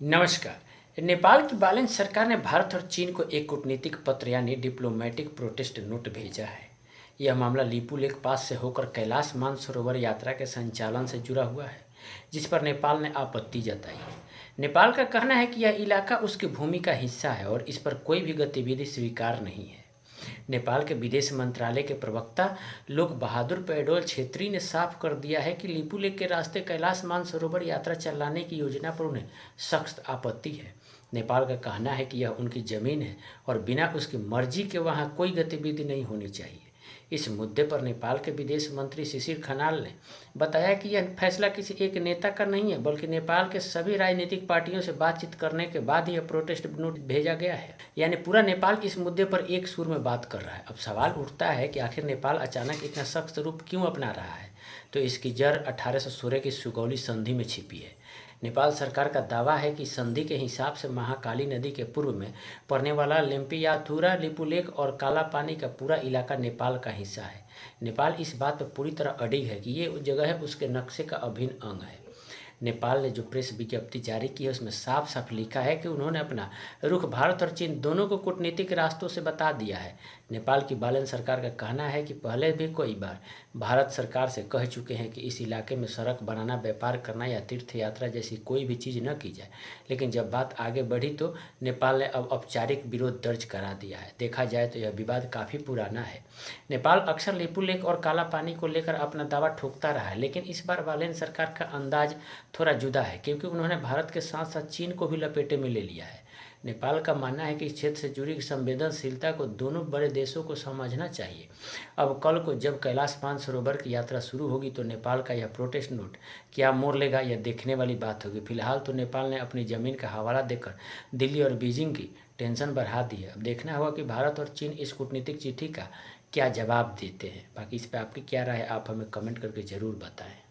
नमस्कार। नेपाल की बालन सरकार ने भारत और चीन को एक कूटनीतिक पत्र यानी डिप्लोमेटिक प्रोटेस्ट नोट भेजा है। यह मामला लिपुलेख पास से होकर कैलाश मानसरोवर यात्रा के संचालन से जुड़ा हुआ है, जिस पर नेपाल ने आपत्ति जताई है। नेपाल का कहना है कि यह इलाका उसकी भूमि का हिस्सा है और इस पर कोई भी गतिविधि स्वीकार नहीं है। नेपाल के विदेश मंत्रालय के प्रवक्ता लोक बहादुर पैडोल छेत्री ने साफ कर दिया है कि लिपुलेख के रास्ते कैलाश मानसरोवर यात्रा चलाने की योजना पर उन्हें सख्त आपत्ति है। नेपाल का कहना है कि यह उनकी जमीन है और बिना उसकी मर्जी के वहां कोई गतिविधि नहीं होनी चाहिए। इस मुद्दे पर नेपाल के विदेश मंत्री शिशिर खनाल ने बताया कि यह फैसला किसी एक नेता का नहीं है, बल्कि नेपाल के सभी राजनीतिक पार्टियों से बातचीत करने के बाद यह प्रोटेस्ट नोट भेजा गया है। यानी पूरा नेपाल इस मुद्दे पर एक सुर में बात कर रहा है। अब सवाल उठता है कि आखिर नेपाल अचानक इतना सख्त रूप क्यों अपना रहा है। तो इसकी जड़ 1816 की सुगौली संधि में छिपी है। नेपाल सरकार का दावा है कि संधि के हिसाब से महाकाली नदी के पूर्व में पड़ने वाला लेम्पियाथुरा, लिपुलेख और काला पानी का पूरा इलाका नेपाल का हिस्सा है। नेपाल इस बात पर पूरी तरह अडिग है कि ये जगह उसके नक्शे का अभिन्न अंग है। नेपाल ने जो प्रेस विज्ञप्ति जारी की है उसमें साफ साफ लिखा है कि उन्होंने अपना रुख भारत और चीन दोनों को कूटनीतिक रास्तों से बता दिया है। नेपाल की बालन सरकार का कहना है कि पहले भी कई बार भारत सरकार से कह चुके हैं कि इस इलाके में सड़क बनाना, व्यापार करना या तीर्थ यात्रा जैसी कोई भी चीज़ न की जाए, लेकिन जब बात आगे बढ़ी तो नेपाल ने अब औपचारिक विरोध दर्ज करा दिया है। देखा जाए तो यह विवाद काफ़ी पुराना है। नेपाल अक्सर लिपुलेख और काला पानी को लेकर अपना दावा ठोकता रहा है, लेकिन इस बार बालेन सरकार का अंदाज थोड़ा जुदा है, क्योंकि उन्होंने भारत के साथ साथ चीन को भी लपेटे में ले लिया है। नेपाल का मानना है कि इस क्षेत्र से जुड़ी संवेदनशीलता को दोनों बड़े देशों को समझना चाहिए। अब कल को जब कैलाश मानसरोवर की यात्रा शुरू होगी तो नेपाल का यह प्रोटेस्ट नोट क्या मोड़ लेगा, यह देखने वाली बात होगी। फिलहाल तो नेपाल ने अपनी ज़मीन का हवाला देकर दिल्ली और बीजिंग की टेंशन बढ़ा दी है। अब देखना होगा कि भारत और चीन इस कूटनीतिक चिट्ठी का क्या जवाब देते हैं। बाकी इस पर आपकी क्या राय है, आप हमें कमेंट करके ज़रूर बताएं।